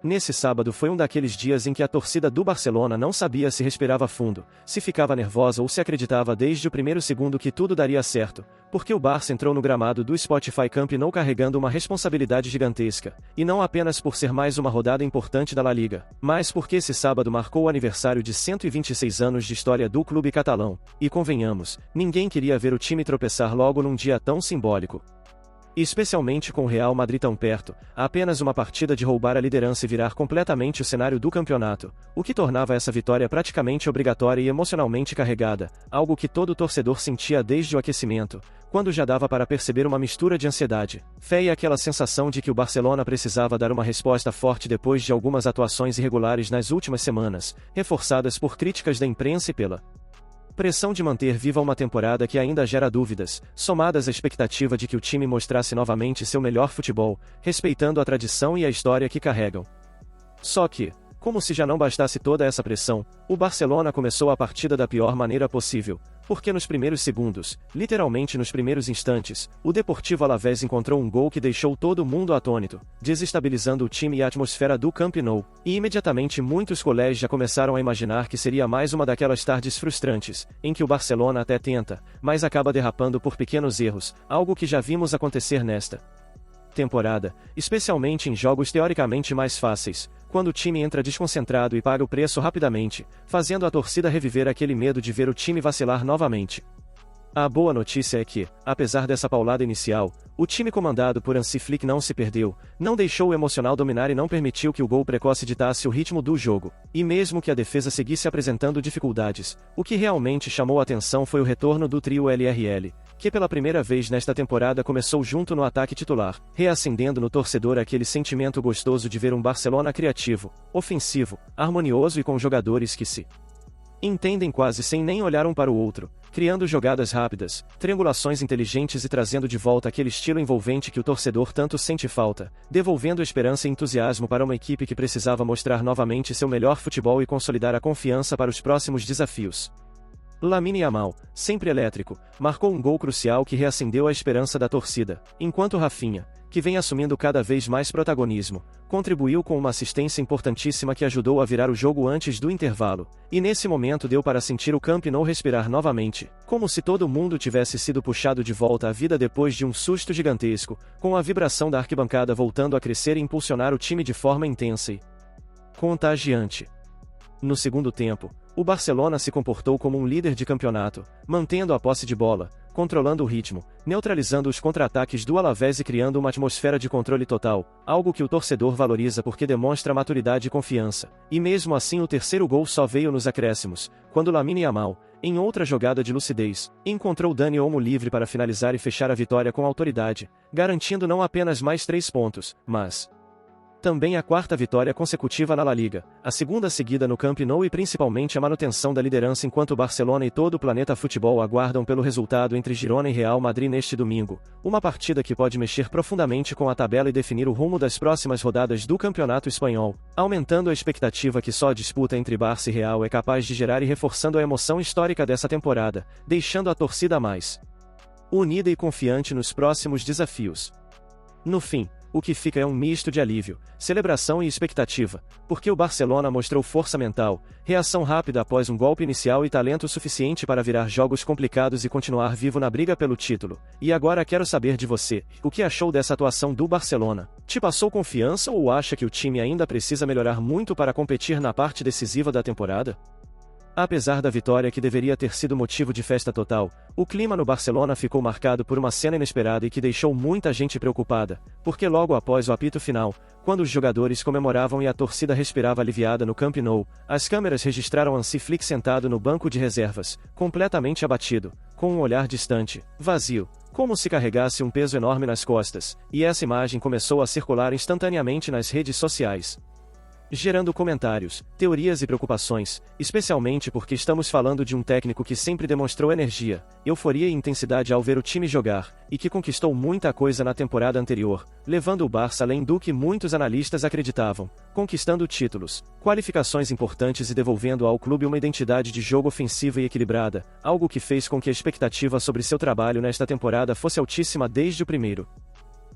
Nesse sábado foi um daqueles dias em que a torcida do Barcelona não sabia se respirava fundo, se ficava nervosa ou se acreditava desde o primeiro segundo que tudo daria certo, porque o Barça entrou no gramado do Spotify Camp Nou carregando uma responsabilidade gigantesca, e não apenas por ser mais uma rodada importante da La Liga, mas porque esse sábado marcou o aniversário de 126 anos de história do clube catalão, e convenhamos, ninguém queria ver o time tropeçar logo num dia tão simbólico. Especialmente com o Real Madrid tão perto, a apenas uma partida de roubar a liderança e virar completamente o cenário do campeonato, o que tornava essa vitória praticamente obrigatória e emocionalmente carregada, algo que todo torcedor sentia desde o aquecimento, quando já dava para perceber uma mistura de ansiedade, fé e aquela sensação de que o Barcelona precisava dar uma resposta forte depois de algumas atuações irregulares nas últimas semanas, reforçadas por críticas da imprensa e pela pressão de manter viva uma temporada que ainda gera dúvidas, somadas à expectativa de que o time mostrasse novamente seu melhor futebol, respeitando a tradição e a história que carregam. Só que, como se já não bastasse toda essa pressão, o Barcelona começou a partida da pior maneira possível, porque nos primeiros segundos, literalmente nos primeiros instantes, o Deportivo Alavés encontrou um gol que deixou todo mundo atônito, desestabilizando o time e a atmosfera do Camp Nou, e imediatamente muitos colegas já começaram a imaginar que seria mais uma daquelas tardes frustrantes, em que o Barcelona até tenta, mas acaba derrapando por pequenos erros, algo que já vimos acontecer nesta temporada, especialmente em jogos teoricamente mais fáceis, quando o time entra desconcentrado e paga o preço rapidamente, fazendo a torcida reviver aquele medo de ver o time vacilar novamente. A boa notícia é que, apesar dessa paulada inicial, o time comandado por Hansi Flick não se perdeu, não deixou o emocional dominar e não permitiu que o gol precoce ditasse o ritmo do jogo, e mesmo que a defesa seguisse apresentando dificuldades, o que realmente chamou a atenção foi o retorno do trio LRL, que pela primeira vez nesta temporada começou junto no ataque titular, reacendendo no torcedor aquele sentimento gostoso de ver um Barcelona criativo, ofensivo, harmonioso e com jogadores que se entendem quase sem nem olhar um para o outro, criando jogadas rápidas, triangulações inteligentes e trazendo de volta aquele estilo envolvente que o torcedor tanto sente falta, devolvendo esperança e entusiasmo para uma equipe que precisava mostrar novamente seu melhor futebol e consolidar a confiança para os próximos desafios. Lamine Yamal, sempre elétrico, marcou um gol crucial que reacendeu a esperança da torcida, enquanto Rafinha, que vem assumindo cada vez mais protagonismo, contribuiu com uma assistência importantíssima que ajudou a virar o jogo antes do intervalo, e nesse momento deu para sentir o Camp Nou respirar novamente, como se todo mundo tivesse sido puxado de volta à vida depois de um susto gigantesco, com a vibração da arquibancada voltando a crescer e impulsionar o time de forma intensa e contagiante. No segundo tempo, o Barcelona se comportou como um líder de campeonato, mantendo a posse de bola, controlando o ritmo, neutralizando os contra-ataques do Alavés e criando uma atmosfera de controle total, algo que o torcedor valoriza porque demonstra maturidade e confiança. E mesmo assim o terceiro gol só veio nos acréscimos, quando Lamine Yamal, em outra jogada de lucidez, encontrou Dani Olmo livre para finalizar e fechar a vitória com autoridade, garantindo não apenas mais 3 pontos, mas também a quarta vitória consecutiva na La Liga, a segunda seguida no Camp Nou e principalmente a manutenção da liderança enquanto o Barcelona e todo o planeta futebol aguardam pelo resultado entre Girona e Real Madrid neste domingo, uma partida que pode mexer profundamente com a tabela e definir o rumo das próximas rodadas do Campeonato Espanhol, aumentando a expectativa que só a disputa entre Barça e Real é capaz de gerar e reforçando a emoção histórica dessa temporada, deixando a torcida mais unida e confiante nos próximos desafios. No fim, o que fica é um misto de alívio, celebração e expectativa, porque o Barcelona mostrou força mental, reação rápida após um golpe inicial e talento suficiente para virar jogos complicados e continuar vivo na briga pelo título. E agora quero saber de você, o que achou dessa atuação do Barcelona? Te passou confiança ou acha que o time ainda precisa melhorar muito para competir na parte decisiva da temporada? Apesar da vitória que deveria ter sido motivo de festa total, o clima no Barcelona ficou marcado por uma cena inesperada e que deixou muita gente preocupada, porque logo após o apito final, quando os jogadores comemoravam e a torcida respirava aliviada no Camp Nou, as câmeras registraram Hansi Flick sentado no banco de reservas, completamente abatido, com um olhar distante, vazio, como se carregasse um peso enorme nas costas, e essa imagem começou a circular instantaneamente nas redes sociais, gerando comentários, teorias e preocupações, especialmente porque estamos falando de um técnico que sempre demonstrou energia, euforia e intensidade ao ver o time jogar, e que conquistou muita coisa na temporada anterior, levando o Barça além do que muitos analistas acreditavam, conquistando títulos, qualificações importantes e devolvendo ao clube uma identidade de jogo ofensiva e equilibrada, algo que fez com que a expectativa sobre seu trabalho nesta temporada fosse altíssima desde o primeiro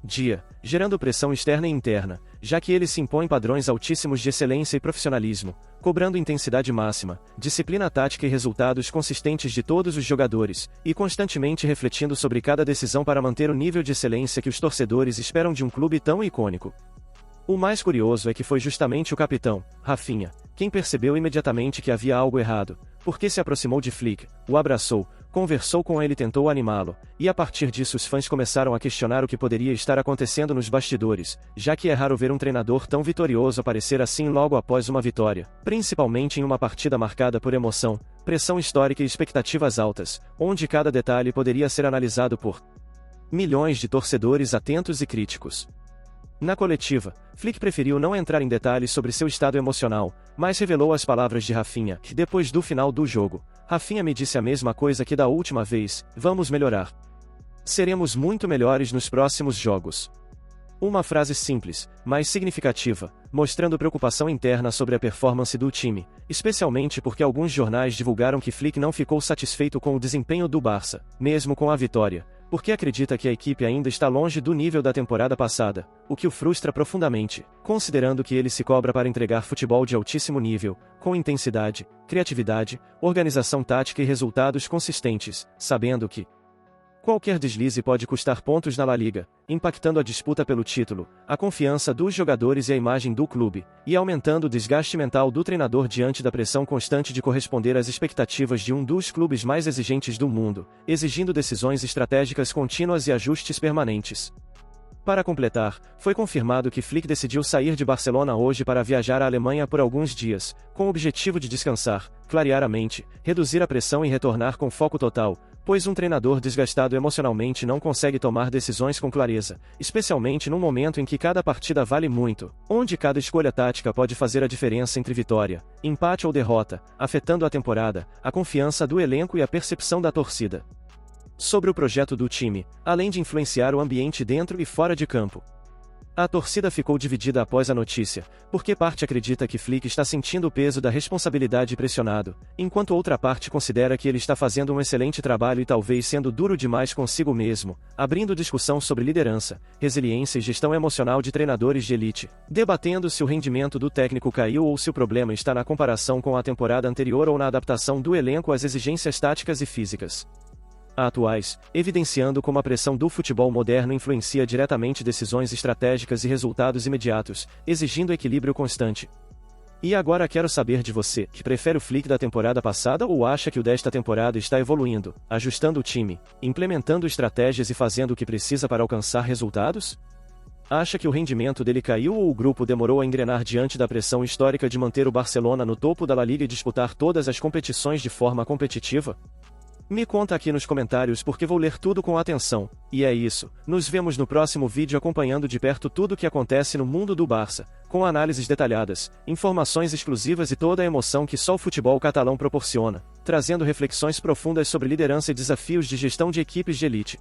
dia, gerando pressão externa e interna, já que ele se impõe padrões altíssimos de excelência e profissionalismo, cobrando intensidade máxima, disciplina tática e resultados consistentes de todos os jogadores, e constantemente refletindo sobre cada decisão para manter o nível de excelência que os torcedores esperam de um clube tão icônico. O mais curioso é que foi justamente o capitão, Rafinha, quem percebeu imediatamente que havia algo errado, porque se aproximou de Flick, o abraçou, conversou com ele e tentou animá-lo, e a partir disso os fãs começaram a questionar o que poderia estar acontecendo nos bastidores, já que é raro ver um treinador tão vitorioso aparecer assim logo após uma vitória, principalmente em uma partida marcada por emoção, pressão histórica e expectativas altas, onde cada detalhe poderia ser analisado por milhões de torcedores atentos e críticos. Na coletiva, Flick preferiu não entrar em detalhes sobre seu estado emocional, mas revelou as palavras de Rafinha, que depois do final do jogo, Rafinha me disse a mesma coisa que da última vez: vamos melhorar. Seremos muito melhores nos próximos jogos. Uma frase simples, mas significativa, mostrando preocupação interna sobre a performance do time, especialmente porque alguns jornais divulgaram que Flick não ficou satisfeito com o desempenho do Barça, mesmo com a vitória, porque acredita que a equipe ainda está longe do nível da temporada passada, o que o frustra profundamente, considerando que ele se cobra para entregar futebol de altíssimo nível, com intensidade, criatividade, organização tática e resultados consistentes, sabendo que qualquer deslize pode custar pontos na La Liga, impactando a disputa pelo título, a confiança dos jogadores e a imagem do clube, e aumentando o desgaste mental do treinador diante da pressão constante de corresponder às expectativas de um dos clubes mais exigentes do mundo, exigindo decisões estratégicas contínuas e ajustes permanentes. Para completar, foi confirmado que Flick decidiu sair de Barcelona hoje para viajar à Alemanha por alguns dias, com o objetivo de descansar, clarear a mente, reduzir a pressão e retornar com foco total, pois um treinador desgastado emocionalmente não consegue tomar decisões com clareza, especialmente num momento em que cada partida vale muito, onde cada escolha tática pode fazer a diferença entre vitória, empate ou derrota, afetando a temporada, a confiança do elenco e a percepção da torcida sobre o projeto do time, além de influenciar o ambiente dentro e fora de campo. A torcida ficou dividida após a notícia, porque parte acredita que Flick está sentindo o peso da responsabilidade e pressionado, enquanto outra parte considera que ele está fazendo um excelente trabalho e talvez sendo duro demais consigo mesmo, abrindo discussão sobre liderança, resiliência e gestão emocional de treinadores de elite, debatendo se o rendimento do técnico caiu ou se o problema está na comparação com a temporada anterior ou na adaptação do elenco às exigências táticas e físicas atuais, evidenciando como a pressão do futebol moderno influencia diretamente decisões estratégicas e resultados imediatos, exigindo equilíbrio constante. E agora quero saber de você, que prefere o Flick da temporada passada ou acha que o desta temporada está evoluindo, ajustando o time, implementando estratégias e fazendo o que precisa para alcançar resultados? Acha que o rendimento dele caiu ou o grupo demorou a engrenar diante da pressão histórica de manter o Barcelona no topo da La Liga e disputar todas as competições de forma competitiva? Me conta aqui nos comentários porque vou ler tudo com atenção. E é isso, nos vemos no próximo vídeo acompanhando de perto tudo o que acontece no mundo do Barça, com análises detalhadas, informações exclusivas e toda a emoção que só o futebol catalão proporciona, trazendo reflexões profundas sobre liderança e desafios de gestão de equipes de elite.